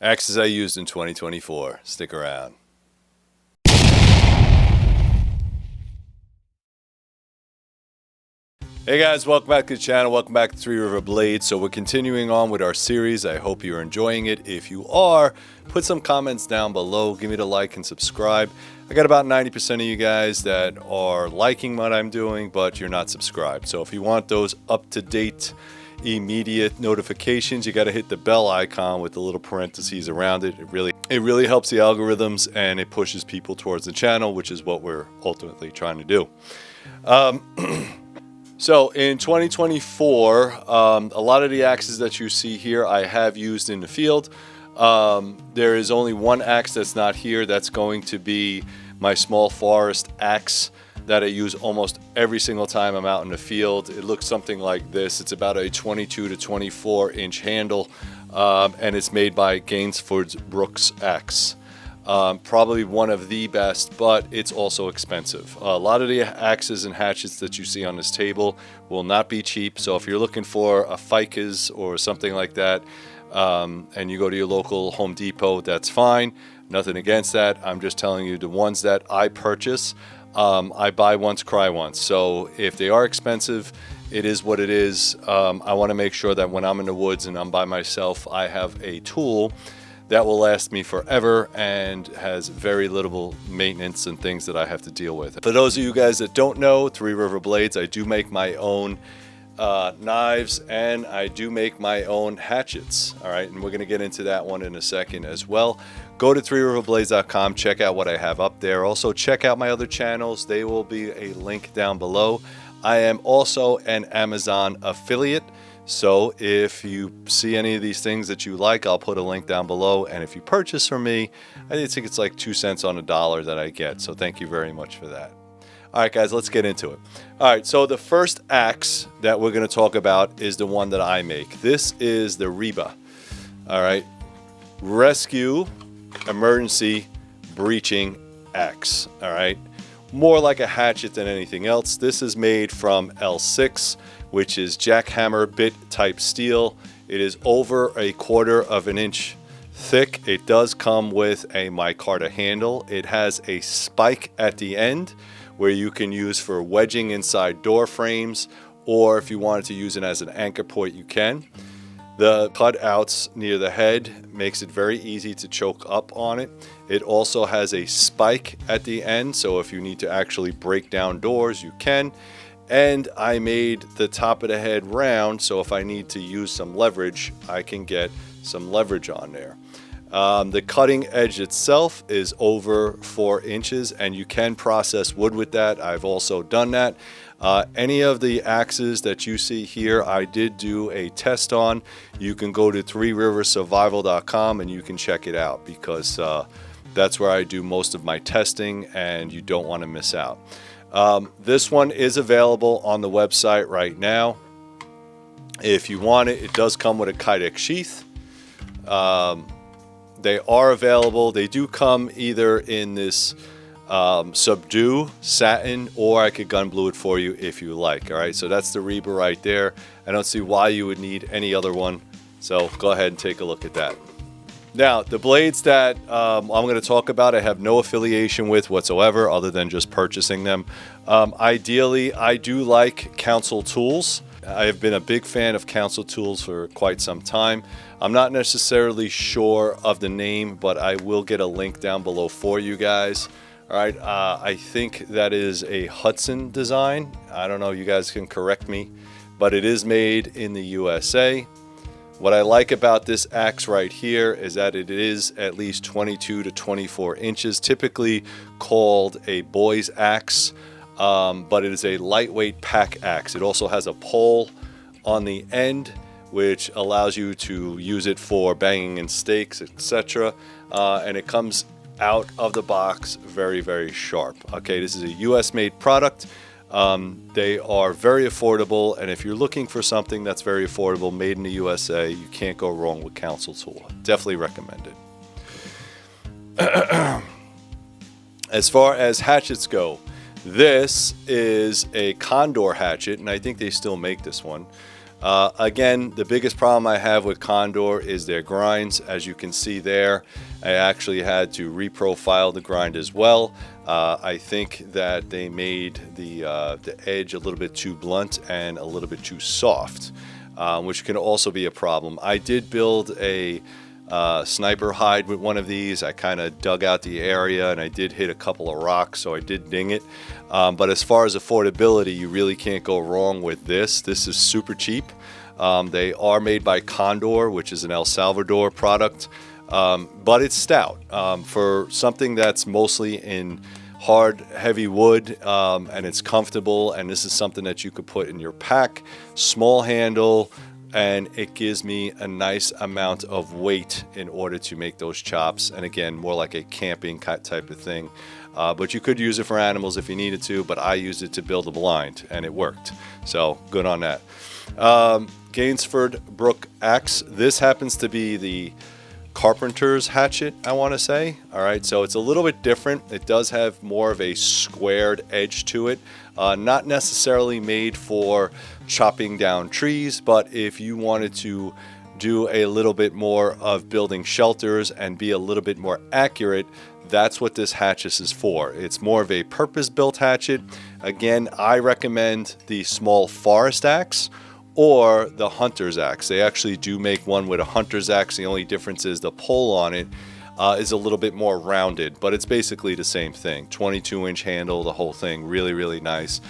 Axes I used in 2024. Stick around. Hey guys, welcome back to the channel. Welcome back to Three River Blades. So we're continuing on with our series. I hope you're enjoying it. If you are, put some comments down below. Give me the like and subscribe. I got about 90% of you guys that are liking what I'm doing, but you're not subscribed. So if you want those up-to-date, immediate notifications, you got to hit the bell icon with the little parentheses around it. It really helps the algorithms, and it pushes people towards the channel, which is what we're ultimately trying to do. So in 2024, a lot of the axes that you see here I have used in the field. There is only one axe that's not here. That's going to be my small forest axe that I use almost every single time I'm out in the field. It looks something like this. It's about a 22 to 24 inch handle, and it's made by Gransfors Bruks axe. Probably one of the best, but it's also expensive. A lot of the axes and hatchets that you see on this table will not be cheap. So if you're looking for a ficus or something like that, and you go to your local Home Depot, that's fine. Nothing against that. I'm just telling you the ones that I purchase, I buy once, cry once. So if they are expensive, it is what it is. I want to make sure that when I'm in the woods and I'm by myself, I have a tool that will last me forever and has very little maintenance and things that I have to deal with. For those of you guys that don't know, Three River Blades, I do make my own knives, and I do make my own hatchets. All right, and we're gonna get into that one in a second as well. Go to threeriverblades.com, check out what I have up there. Also check out my other channels. They will be a link down below. I am also an Amazon affiliate. So if you see any of these things that you like, I'll put a link down below. And if you purchase from me, I think it's like 2 cents on a dollar that I get. So thank you very much for that. All right, guys, let's get into it. All right, so the first axe that we're going to talk about is the one that I make. This is the Reeba. All right, rescue emergency breaching axe. All right, more like a hatchet than anything else. This is made from L6, which is jackhammer bit type steel. It is over 1/4 inch thick. It does come with a micarta handle. It has a spike at the end where you can use for wedging inside door frames, or if you wanted to use it as an anchor point, you can. The cutouts near the head makes it very easy to choke up on it. It also has a spike at the end, so if you need to actually break down doors, you can. And I made the top of the head round, so if I need to use some leverage, I can get some leverage on there. The cutting edge itself is over 4 inches, and you can process wood with that. I've also done that. Any of the axes that you see here, I did do a test on. You can go to threeriversurvival.com and you can check it out, because that's where I do most of my testing, and you don't want to miss out. This one is available on the website right now. If you want it, it does come with a kydex sheath. They are available. They do come either in this subdue satin, or I could gun blue it for you if you like. All right, so that's the Reeba right there. I don't see why you would need any other one, so go ahead and take a look at that. Now, the blades that I'm going to talk about, I have no affiliation with whatsoever other than just purchasing them. Ideally, I do like Council Tools. I have been a big fan of Council Tools for quite some time. I'm not necessarily sure of the name, but I will get a link down below for you guys. All right, I think that is a Hudson design. I don't know, you guys can correct me, but it is made in the USA. What I like about this axe right here is that it is at least 22 to 24 inches, typically called a boy's axe, but it is a lightweight pack axe. It also has a pole on the end, which allows you to use it for banging in stakes, etc. And it comes out of the box very, very sharp. Okay, this is a US made product. They are very affordable, and if you're looking for something that's very affordable, made in the USA, you can't go wrong with Council Tool. Definitely recommend it. As far as hatchets go, this is a Condor hatchet, and I think they still make this one. Again, the biggest problem I have with Condor is their grinds. As you can see there, I actually had to reprofile the grind as well. I think that they made the edge a little bit too blunt and a little bit too soft, which can also be a problem. I did build a sniper hide with one of these. I kind of dug out the area and I did hit a couple of rocks, so I did ding it. But as far as affordability, you really can't go wrong with this. This is super cheap. They are made by Condor, which is an El Salvador product, but it's stout. For something that's mostly in hard, heavy wood, and it's comfortable, and this is something that you could put in your pack, small handle, and it gives me a nice amount of weight in order to make those chops. And again, more like a camping type of thing. But you could use it for animals if you needed to, but I used it to build a blind and it worked. So good on that. Gransfors Bruks axe. This happens to be the carpenter's hatchet, I want to say. All right, so it's a little bit different. It does have more of a squared edge to it. Not necessarily made for chopping down trees, but if you wanted to do a little bit more of building shelters and be a little bit more accurate, that's what this hatchet is for. It's more of a purpose-built hatchet. Again, I recommend the small forest axe or the hunter's axe. They actually do make one with a hunter's axe. The only difference is the pole on it is a little bit more rounded, but it's basically the same thing. 22-inch handle, the whole thing, really, really nice.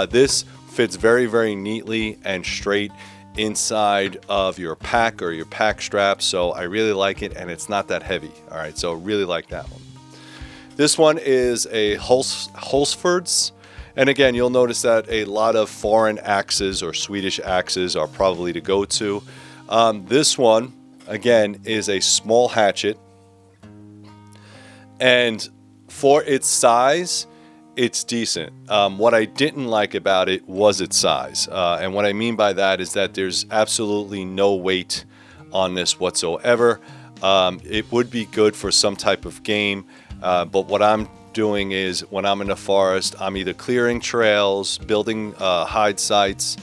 This fits very, very neatly and straight inside of your pack or your pack strap, so I really like it, and it's not that heavy. All right, so really like that one. This one is a Hultafors, and again, you'll notice that a lot of foreign axes or Swedish axes are probably the go-to. This one, again, is a small hatchet, and for its size, it's decent. What I didn't like about it was its size. And what I mean by that is that there's absolutely no weight on this whatsoever. It would be good for some type of game, but what I'm doing is when I'm in the forest, I'm either clearing trails, building hide sites,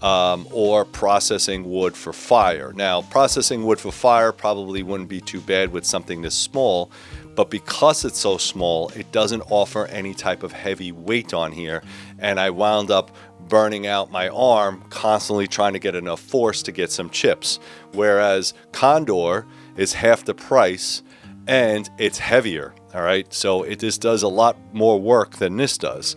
or processing wood for fire. Now, processing wood for fire probably wouldn't be too bad with something this small, but because it's so small, it doesn't offer any type of heavy weight on here, and I wound up burning out my arm constantly trying to get enough force to get some chips. Whereas Condor is half the price and it's heavier. All right, so it just does a lot more work than this does.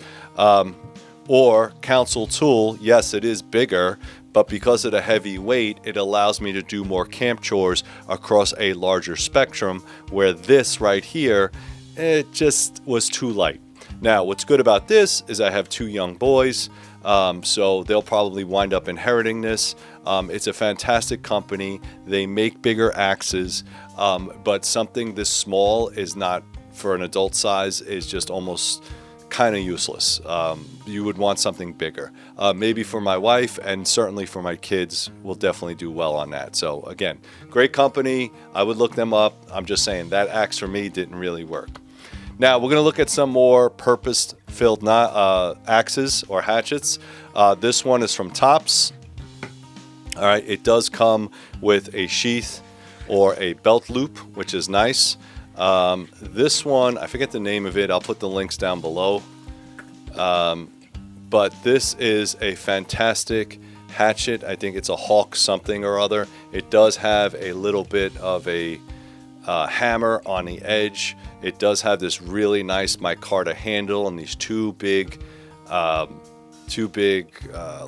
Or Council Tool, yes, it is bigger, but because of the heavy weight, it allows me to do more camp chores across a larger spectrum, where this right here, it just was too light. Now, what's good about this is I have 2 young boys, so they'll probably wind up inheriting this. It's a fantastic company. They make bigger axes, but something this small is not, for an adult size, is just almost kind of useless. You would want something bigger. Maybe for my wife and certainly for my kids, will definitely do well on that. So again, great company. I would look them up. I'm just saying that axe for me didn't really work. Now we're going to look at some more purpose-filled axes or hatchets. This one is from Tops. All right, it does come with a sheath or a belt loop, which is nice. This one, I forget the name of it. I'll put the links down below. But this is a fantastic hatchet. I think it's a Hawk something or other. It does have a little bit of a hammer on the edge. It does have this really nice micarta handle and these two big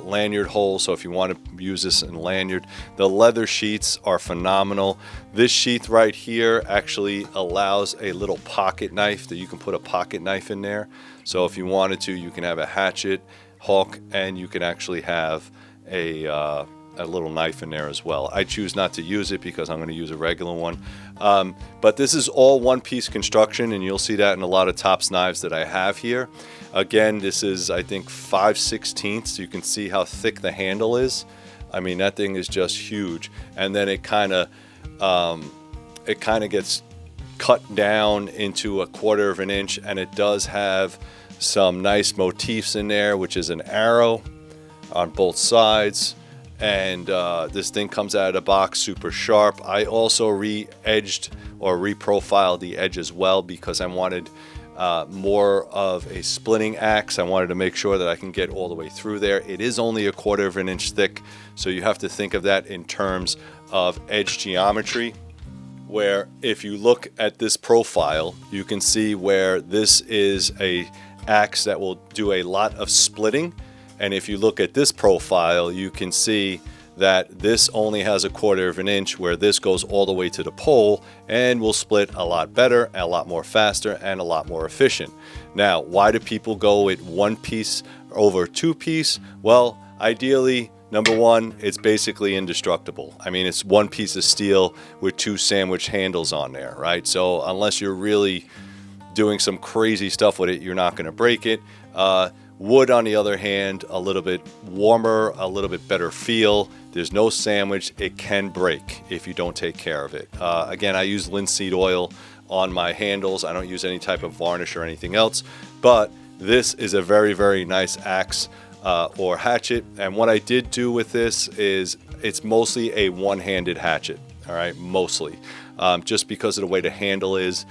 lanyard holes, so if you want to use this in lanyard. The leather sheaths are phenomenal. This sheath right here actually allows a little pocket knife that you can put a pocket knife in there. So if you wanted to, you can have a hatchet, Hawk, and you can actually have a little knife in there as well. I choose not to use it because I'm going to use a regular one. But this is all one-piece construction, and you'll see that in a lot of Tops knives that I have here. Again, this is, I think, 5/16, so you can see how thick the handle is. I mean, that thing is just huge. And then it kind of gets cut down into 1/4 of an inch, and it does have some nice motifs in there, which is an arrow on both sides. and this thing comes out of the box super sharp. I also re-edged or reprofiled the edge as well because I wanted more of a splitting axe. I wanted to make sure that I can get all the way through there. It is only 1/4 of an inch thick, so you have to think of that in terms of edge geometry, where if you look at this profile, you can see where this is a axe that will do a lot of splitting, and if you look at this profile, you can see that this only has 1/4 of an inch, where this goes all the way to the pole and will split a lot better, a lot more faster, and a lot more efficient. Now, why do people go with 1 piece over 2 piece? Well, ideally, number one, it's basically indestructible. I mean, it's 1 piece of steel with 2 sandwich handles on there, right? So unless you're really doing some crazy stuff with it, you're not going to break it. Wood, on the other hand, a little bit warmer, a little bit better feel. There's no sandwich. It can break if you don't take care of it. Again, I use linseed oil on my handles. I don't use any type of varnish or anything else, but this is a very, very nice axe or hatchet. And what I did do with this is it's mostly a one-handed hatchet, all right, mostly. Just because of the way the handle is,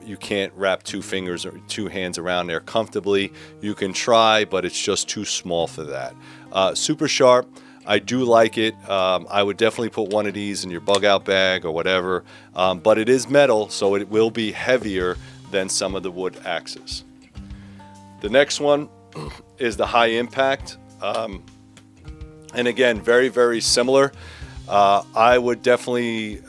you can't wrap 2 fingers or 2 hands around there comfortably. You can try, but it's just too small for that. Super sharp. I do like it. I would definitely put one of these in your bug out bag or whatever, but it is metal, so it will be heavier than some of the wood axes. The next one is the high impact, and again, very, very similar. I would definitely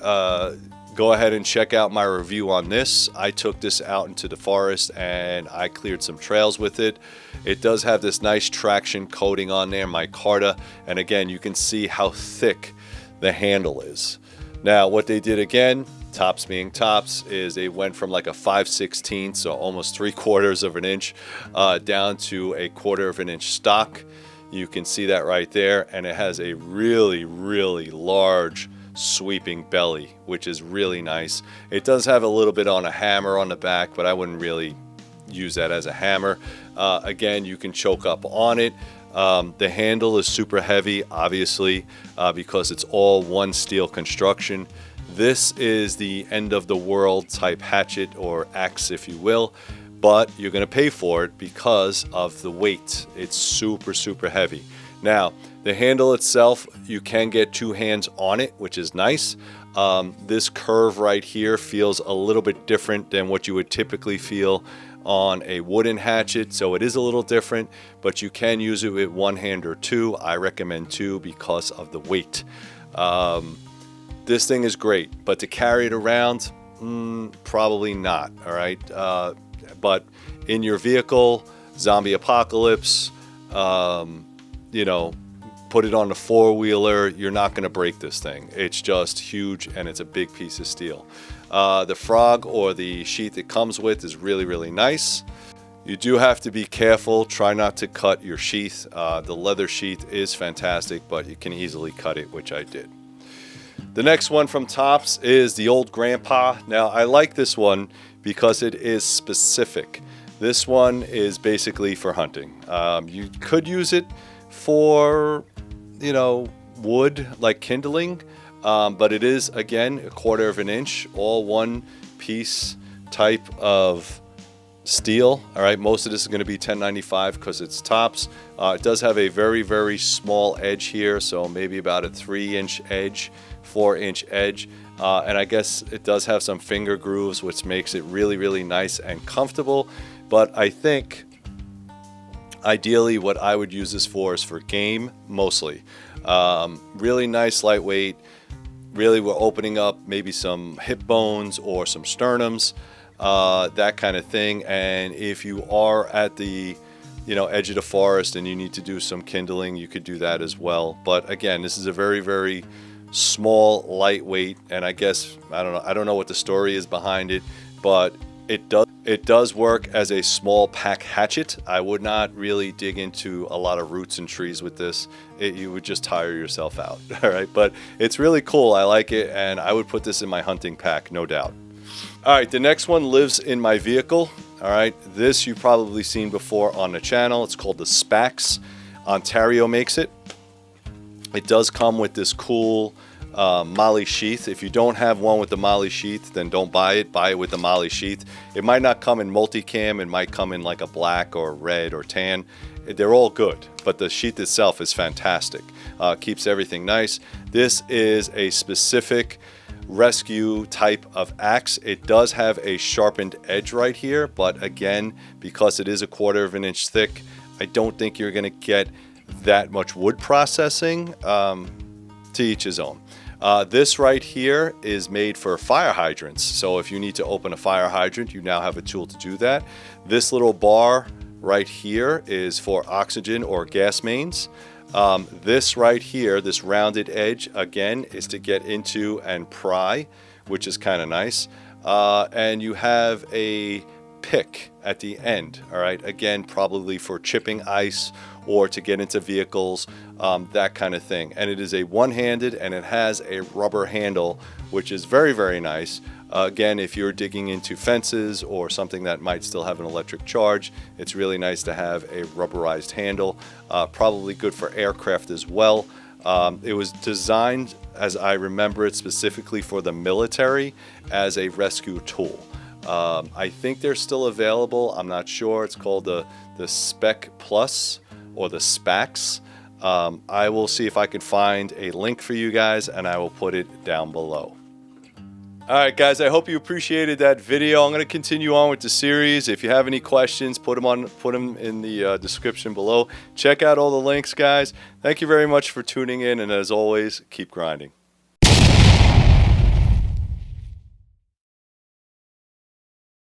go ahead and check out my review on this. I took this out into the forest and I cleared some trails with it. It does have this nice traction coating on there, micarta, and again, you can see how thick the handle is. Now, what they did again, tops being tops, is they went from like a 5/16, so almost 3/4 of an inch, down to 1/4 of an inch stock. You can see that right there, and it has a really, really large sweeping belly, which is really nice. It does have a little bit on a hammer on the back, but I wouldn't really use that as a hammer. Again, you can choke up on it. The handle is super heavy, obviously, because it's all one steel construction. This is the end of the world type hatchet or axe, if you will, but you're going to pay for it because of the weight. It's super, super heavy. Now, the handle itself, you can get 2 hands on it, which is nice. This curve right here feels a little bit different than what you would typically feel on a wooden hatchet, so it is a little different, but you can use it with 1 hand or 2. I recommend 2 because of the weight. This thing is great, but to carry it around, probably not, all right? But in your vehicle, zombie apocalypse, you know, put it on the 4-wheeler, you're not going to break this thing. It's just huge, and it's a big piece of steel. The frog or the sheath it comes with is really, really nice. You do have to be careful. Try not to cut your sheath. The leather sheath is fantastic, but you can easily cut it, which I did. The next one from Tops is the Old Grandpa. Now, I like this one because it is specific. This one is basically for hunting. You could use it for, you know, wood, like kindling, but it is, again, 1/4 of an inch, all one piece type of steel. All right, most of this is going to be 1095 because it's Tops. It does have a very, very small edge here, so maybe about a 3-inch edge, 4-inch edge. And I guess it does have some finger grooves, which makes it really, really nice and comfortable. But I think ideally what I would use this for is for game, mostly. Really nice, lightweight. Really, we're opening up maybe some hip bones or some sternums, that kind of thing. And if you are at the, you know, edge of the forest and you need to do some kindling, you could do that as well. But again, this is a very, very small, lightweight, and I guess I don't know what the story is behind it, but it does work as a small pack hatchet. I would not really dig into a lot of roots and trees with this. You would just tire yourself out. All right, but it's really cool. I like it, and I would put this in my hunting pack, no doubt. All right, the next one lives in my vehicle. All right, this you've probably seen before on the channel. It's called the Spax. Ontario makes it. It does come with this cool MOLLE sheath. If you don't have one with the MOLLE sheath, then don't buy it. Buy it with the MOLLE sheath. It might not come in multicam. It might come in like a black or red or tan. They're all good, but the sheath itself is fantastic. Keeps everything nice. This is a specific rescue type of axe. It does have a sharpened edge right here, but again, because it is a 1/4 of an inch thick, I don't think you're going to get that much wood processing. To each his own. This right here is made for fire hydrants. So if you need to open a fire hydrant, you now have a tool to do that. This little bar right here is for oxygen or gas mains. This right here, this rounded edge, again, is to get into and pry, which is kind of nice. And you have a pick at the end, all right? Again, probably for chipping ice or to get into vehicles, that kind of thing. And it is a one-handed, and it has a rubber handle, which is very, very nice. Again, if you're digging into fences or something that might still have an electric charge, it's really nice to have a rubberized handle. Probably good for aircraft as well. It was designed, as I remember it, specifically for the military as a rescue tool. I think they're still available. I'm not sure. It's called the Spec Plus or the Spax. I will see if I can find a link for you guys, and I will put it down below. All right, guys, I hope you appreciated that video. I'm going to continue on with the series. If you have any questions, put them in the description below. Check out all the links, guys. Thank you very much for tuning in, and as always, keep grinding.